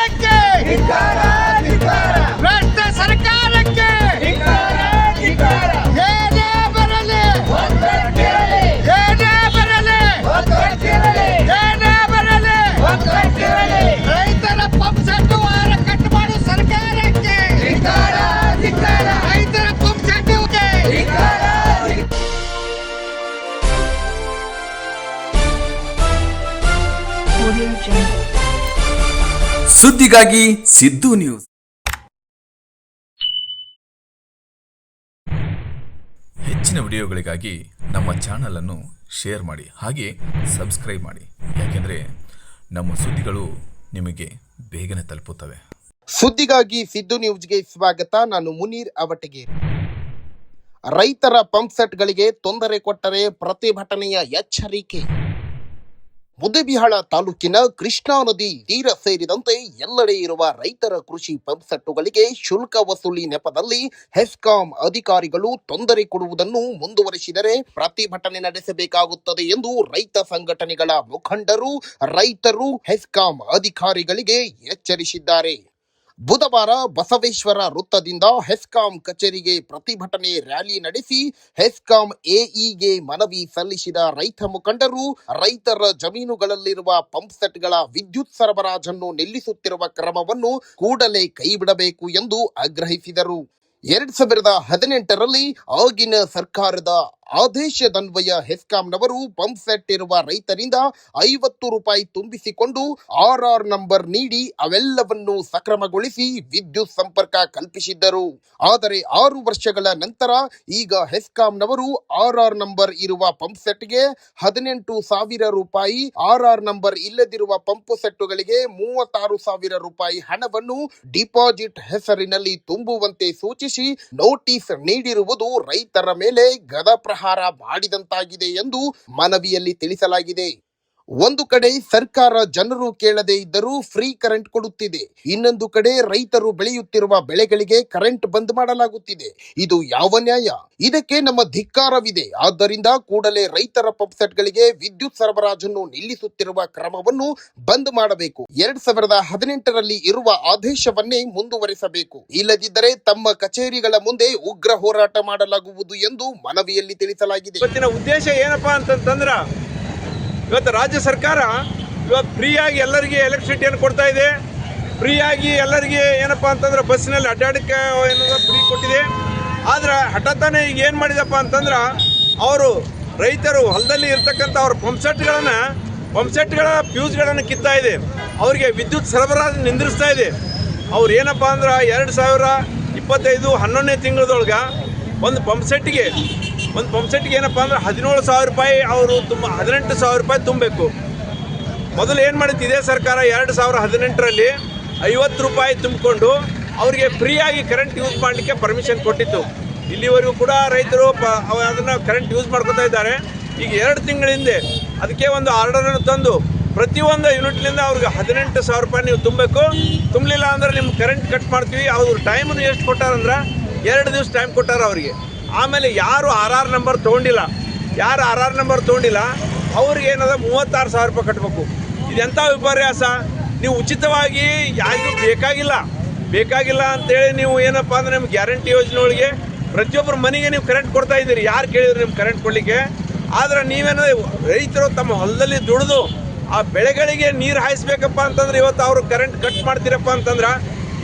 ಸರ್ಕಾರಕ್ಕೆ ಭ್ರಷ್ಟ ಸರ್ಕಾರಕ್ಕೆ ಏನೇ ಬರಲಿ ಏನೇ ಬರಲಿ ಏನೇ ಬರಲಿ ರೈತರ ಪಂಪ್ ಸೆಟ್ ವಾರ ಕಟ್ ಮಾಡು ಸರ್ಕಾರಕ್ಕೆ ರೈತರ ಪಂಪ್ ಸೆಟ್ ಸುದ್ದಿಗಾಗಿ ಸಿದ್ದು ನ್ಯೂಸ್. ಹೆಚ್ಚಿನ ವಿಡಿಯೋಗಳಿಗಾಗಿ ನಮ್ಮ ಚಾನಲ್ ಅನ್ನು ಶೇರ್ ಮಾಡಿ, ಹಾಗೆ ಸಬ್ಸ್ಕ್ರೈಬ್ ಮಾಡಿ. ಯಾಕೆಂದರೆ ನಮ್ಮ ಸುದ್ದಿಗಳು ನಿಮಗೆ ಬೇಗನೆ ತಲುಪುತ್ತವೆ. ಸುದ್ದಿಗಾಗಿ ಸಿದ್ದು ನ್ಯೂಸ್ಗೆ ಸ್ವಾಗತ. ನಾನು ಮುನೀರ್ ಅವಟಗೇರಿ. ರೈತರ ಪಂಪ್ ಸೆಟ್ಗಳಿಗೆ ತೊಂದರೆ ಕೊಟ್ಟರೆ ಪ್ರತಿಭಟನೆಯ ಎಚ್ಚರಿಕೆ. ಮುದ್ದೇಬಿಹಾಳ ತಾಲೂಕಿನ ಕೃಷ್ಣಾ ನದಿ ತೀರ ಸೇರಿದಂತೆ ಎಲ್ಲೆಡೆ ಇರುವ ರೈತರ ಕೃಷಿ ಪಂಪ್ ಸೆಟ್ಟುಗಳಿಗೆ ಶುಲ್ಕ ವಸೂಲಿ ನೆಪದಲ್ಲಿ ಹೆಸ್ಕಾಂ ಅಧಿಕಾರಿಗಳು ತೊಂದರೆ ಕೊಡುವುದನ್ನು ಮುಂದುವರಿಸಿದರೆ ಪ್ರತಿಭಟನೆ ನಡೆಸಬೇಕಾಗುತ್ತದೆ ಎಂದು ರೈತ ಸಂಘಟನೆಗಳ ಮುಖಂಡರು ರೈತರು ಹೆಸ್ಕಾಂ ಅಧಿಕಾರಿಗಳಿಗೆ ಎಚ್ಚರಿಸಿದ್ದಾರೆ. ಬುಧವಾರ ಬಸವೇಶ್ವರ ವೃತ್ತದಿಂದ ಹೆಸ್ಕಾಂ ಕಚೇರಿಗೆ ಪ್ರತಿಭಟನೆ ರ್ಯಾಲಿ ನಡೆಸಿ ಹೆಸ್ಕಾಂ ಎಇಗೆ ಮನವಿ ಸಲ್ಲಿಸಿದ ರೈತ ಮುಖಂಡರು ರೈತರ ಜಮೀನುಗಳಲ್ಲಿರುವ ಪಂಪ್ ಸೆಟ್ಗಳ ವಿದ್ಯುತ್ ಸರಬರಾಜನ್ನು ನಿಲ್ಲಿಸುತ್ತಿರುವ ಕ್ರಮವನ್ನು ಕೂಡಲೇ ಕೈಬಿಡಬೇಕು ಎಂದು ಆಗ್ರಹಿಸಿದರು. 2018ರಲ್ಲಿ ಆಗಿನ ಸರ್ಕಾರದ ಆದೇಶದನ್ವಯ ಹೆಸ್ಕಾಂನವರು ಪಂಪ್ ಸೆಟ್ ಇರುವ ರೈತರಿಂದ 50 ರೂಪಾಯಿ ತುಂಬಿಸಿಕೊಂಡು RR ನಂಬರ್ ನೀಡಿ ಅವೆಲ್ಲವನ್ನು ಸಕ್ರಮಗೊಳಿಸಿ ವಿದ್ಯುತ್ ಸಂಪರ್ಕ ಕಲ್ಪಿಸಿದ್ದರು. ಆದರೆ 6 ವರ್ಷಗಳ ನಂತರ ಈಗ ಹೆಸ್ಕಾಂನವರು RR ನಂಬರ್ ಇರುವ ಪಂಪ್ ಸೆಟ್ಗೆ 18,000 ರೂಪಾಯಿ, RR ನಂಬರ್ ಇಲ್ಲದಿರುವ ಪಂಪ್ ಸೆಟ್ಟುಗಳಿಗೆ 36,000 ರೂಪಾಯಿ ಹಣವನ್ನು ಡಿಪಾಸಿಟ್ ಹೆಸರಿನಲ್ಲಿ ತುಂಬುವಂತೆ ಸೂಚಿಸಿ ನೋಟಿಸ್ ನೀಡಿರುವುದು ರೈತರ ಮೇಲೆ ಗದಪ್ರಹಾರ ಮಾಡಿದಂತಾಗಿದೆ ಎಂದು ಮನವಿಯಲ್ಲಿ ತಿಳಿಸಲಾಗಿದೆ. ಒಂದು ಕಡೆ ಸರ್ಕಾರ ಜನರು ಕೇಳದೇ ಇದ್ದರೂ ಫ್ರೀ ಕರೆಂಟ್ ಕೊಡುತ್ತಿದೆ, ಇನ್ನೊಂದು ಕಡೆ ರೈತರು ಬೆಳೆಯುತ್ತಿರುವ ಬೆಳೆಗಳಿಗೆ ಕರೆಂಟ್ ಬಂದ್ ಮಾಡಲಾಗುತ್ತಿದೆ. ಇದು ಯಾವ ನ್ಯಾಯ? ಇದಕ್ಕೆ ನಮ್ಮ ಧಿಕ್ಕಾರವಿದೆ. ಆದ್ದರಿಂದ ಕೂಡಲೇ ರೈತರ ಪಂಪ್ ಸೆಟ್ಗಳಿಗೆ ವಿದ್ಯುತ್ ಸರಬರಾಜನ್ನು ನಿಲ್ಲಿಸುತ್ತಿರುವ ಕ್ರಮವನ್ನು ಬಂದ್ ಮಾಡಬೇಕು. 2018ರಲ್ಲಿ ಇರುವ ಆದೇಶವನ್ನೇ ಮುಂದುವರಿಸಬೇಕು. ಇಲ್ಲದಿದ್ದರೆ ತಮ್ಮ ಕಚೇರಿಗಳ ಮುಂದೆ ಉಗ್ರ ಹೋರಾಟ ಮಾಡಲಾಗುವುದು ಎಂದು ಮನವಿಯಲ್ಲಿ ತಿಳಿಸಲಾಗಿದೆ. ಇವತ್ತಿನ ಉದ್ದೇಶ ಏನಪ್ಪಾ ಅಂತಂದ್ರ, ಇವತ್ತು ರಾಜ್ಯ ಸರ್ಕಾರ ಇವತ್ತು ಫ್ರೀಯಾಗಿ ಎಲ್ಲರಿಗೆ ಎಲೆಕ್ಟ್ರಿಸಿಟಿಯನ್ನು ಕೊಡ್ತಾ ಇದೆ. ಫ್ರೀಯಾಗಿ ಎಲ್ಲರಿಗೆ ಏನಪ್ಪಾ ಅಂತಂದ್ರೆ ಬಸ್ಸಿನಲ್ಲಿ ಅಡ್ಡಾಡಕ್ಕೆ ಏನೋ ಫ್ರೀ ಕೊಟ್ಟಿದೆ. ಆದ್ರೆ ಹಠಾತ್ತಾನೆ ಈಗ ಏನು ಮಾಡಿದಪ್ಪ ಅಂತಂದ್ರೆ, ಅವರು ರೈತರು ಹೊಲದಲ್ಲಿ ಇರ್ತಕ್ಕಂಥ ಅವ್ರ ಪಂಪ್ ಸೆಟ್ಗಳ ಫ್ಯೂಸ್ಗಳನ್ನು ಕಿತ್ತಾ ಇದೆ, ಅವರಿಗೆ ವಿದ್ಯುತ್ ಸರಬರಾಜು ನಿಂದಿರಿಸ್ತಾ ಇದೆ. ಅವ್ರು ಏನಪ್ಪ ಅಂದ್ರೆ 2025 11ನೇ ತಿಂಗಳದೊಳಗೆ ಒಂದು ಪಂಪ್ ಸೆಟ್ಗೆ ಏನಪ್ಪ ಅಂದ್ರೆ 17,000 ರೂಪಾಯಿ ಅವರು 18,000 ರೂಪಾಯಿ ತುಂಬಬೇಕು. ಮೊದಲು ಏನು ಮಾಡಿತ್ತು ಇದೇ ಸರ್ಕಾರ 2018ರಲ್ಲಿ 50 ರೂಪಾಯಿ ತುಂಬಿಕೊಂಡು ಅವರಿಗೆ ಫ್ರೀಯಾಗಿ ಕರೆಂಟ್ ಯೂಸ್ ಮಾಡಲಿಕ್ಕೆ ಪರ್ಮಿಷನ್ ಕೊಟ್ಟಿತ್ತು. ಇಲ್ಲಿವರೆಗೂ ಕೂಡ ರೈತರು ಅದನ್ನು ಕರೆಂಟ್ ಯೂಸ್ ಮಾಡ್ಕೊತಾ ಇದ್ದಾರೆ. ಈಗ 2 ತಿಂಗಳ ಹಿಂದೆ ಅದಕ್ಕೆ ಒಂದು ಆರ್ಡರನ್ನು ತಂದು ಪ್ರತಿಯೊಂದು ಯೂನಿಟ್ಲಿಂದ ಅವ್ರಿಗೆ 18,000 ರೂಪಾಯಿ ನೀವು ತುಂಬಬೇಕು, ತುಂಬಲಿಲ್ಲ ಅಂದ್ರೆ ನಿಮ್ಮ ಕರೆಂಟ್ ಕಟ್ ಮಾಡ್ತೀವಿ. ಅವ್ರ ಟೈಮನ್ನು ಎಷ್ಟು ಕೊಟ್ಟಾರಂದ್ರೆ 2 ದಿವಸ ಟೈಮ್ ಕೊಟ್ಟಾರ ಅವರಿಗೆ. ಆಮೇಲೆ ಯಾರು RR ನಂಬರ್ ತೊಗೊಂಡಿಲ್ಲ ಅವ್ರಿಗೆ ಏನದ 36,000 ರೂಪಾಯಿ ಕಟ್ಟಬೇಕು. ಇದೆಂಥ ವಿಪರ್ಯಾಸ! ನೀವು ಉಚಿತವಾಗಿ ಯಾರಿಗೂ ಬೇಕಾಗಿಲ್ಲ ಅಂತೇಳಿ ನೀವು ಏನಪ್ಪ ಅಂದರೆ ನಿಮ್ಗೆ ಗ್ಯಾರಂಟಿ ಯೋಜನೆ ಒಳಗೆ ಪ್ರತಿಯೊಬ್ಬರ ಮನೆಗೆ ನೀವು ಕರೆಂಟ್ ಕೊಡ್ತಾ ಇದ್ದೀರಿ. ಯಾರು ಕೇಳಿದ್ರು ನಿಮ್ಗೆ ಕರೆಂಟ್ ಕೊಡಲಿಕ್ಕೆ? ಆದರೆ ನೀವೇನೋ ರೈತರು ತಮ್ಮ ಹೊಲದಲ್ಲಿ ದುಡಿದು ಆ ಬೆಳೆಗಳಿಗೆ ನೀರು ಹಾಯಿಸ್ಬೇಕಪ್ಪ ಅಂತಂದ್ರೆ ಇವತ್ತು ಅವರು ಕರೆಂಟ್ ಕಟ್ ಮಾಡ್ತೀರಪ್ಪ ಅಂತಂದ್ರೆ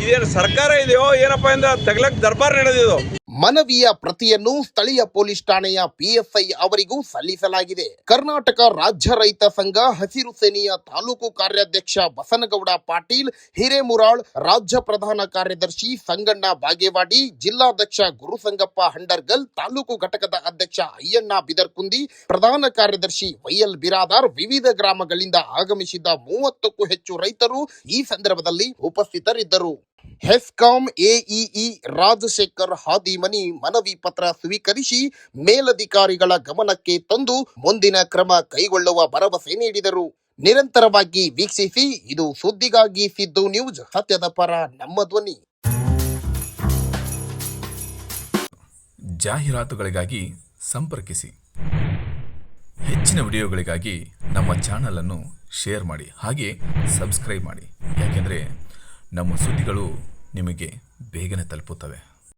ಇದೇನು ಸರ್ಕಾರ ಇದೆಯೋ ಏನಪ್ಪ ಅಂದ್ರೆ ತಗ್ಲಕ್ ದರ್ಬಾರ್ ನಡೆದಿದೋ. ಮನವಿಯ ಪ್ರತಿಯನ್ನು ಸ್ಥಳೀಯ ಪೊಲೀಸ್ ಠಾಣೆಯ PSI ಅವರಿಗೂ ಸಲ್ಲಿಸಲಾಗಿದೆ. ಕರ್ನಾಟಕ ರಾಜ್ಯ ರೈತ ಸಂಘ ಹಸಿರು ಸೇನೆಯ ತಾಲೂಕು ಕಾರ್ಯಾಧ್ಯಕ್ಷ ಬಸನಗೌಡ ಪಾಟೀಲ್ ಹಿರೇಮುರಾಳ್, ರಾಜ್ಯ ಪ್ರಧಾನ ಕಾರ್ಯದರ್ಶಿ ಸಂಗಣ್ಣ ಬಾಗೇವಾಡಿ, ಜಿಲ್ಲಾಧ್ಯಕ್ಷ ಗುರುಸಂಗಪ್ಪ ಹಂಡರ್ಗಲ್, ತಾಲೂಕು ಘಟಕದ ಅಧ್ಯಕ್ಷ ಅಯ್ಯಣ್ಣ ಬಿದರ್ಕುಂದಿ, ಪ್ರಧಾನ ಕಾರ್ಯದರ್ಶಿ YL ಬಿರಾದಾರ್, ವಿವಿಧ ಗ್ರಾಮಗಳಿಂದ ಆಗಮಿಸಿದ್ದ 30ಕ್ಕೂ ಹೆಚ್ಚು ರೈತರು ಈ ಸಂದರ್ಭದಲ್ಲಿ ಉಪಸ್ಥಿತರಿದ್ದರು. ಹೆಸ್ಕಾಂ ಎಇಇ ರಾಜಶೇಖರ್ ಹಾದಿಮನಿ ಮನವಿ ಪತ್ರ ಸ್ವೀಕರಿಸಿ ಮೇಲಧಿಕಾರಿಗಳ ಗಮನಕ್ಕೆ ತಂದು ಮುಂದಿನ ಕ್ರಮ ಕೈಗೊಳ್ಳುವ ಭರವಸೆ ನೀಡಿದರು. ನಿರಂತರವಾಗಿ ವೀಕ್ಷಿಸಿ. ಇದು ಸುದ್ದಿಗಾಗಿ ಸಿದ್ದು ನ್ಯೂಸ್, ಸತ್ಯದ ಪರ ನಮ್ಮ ಧ್ವನಿ. ಜಾಹೀರಾತುಗಳಿಗಾಗಿ ಸಂಪರ್ಕಿಸಿ. ಹೆಚ್ಚಿನ ವಿಡಿಯೋಗಳಿಗಾಗಿ ನಮ್ಮ ಚಾನಲ್ ಅನ್ನು ಶೇರ್ ಮಾಡಿ, ಹಾಗೆ ಸಬ್ಸ್ಕ್ರೈಬ್ ಮಾಡಿ. ಯಾಕೆಂದರೆ ನಮ್ಮ ಸುದ್ದಿಗಳು ನಿಮಗೆ ಬೇಗನೆ ತಲುಪುತ್ತವೆ.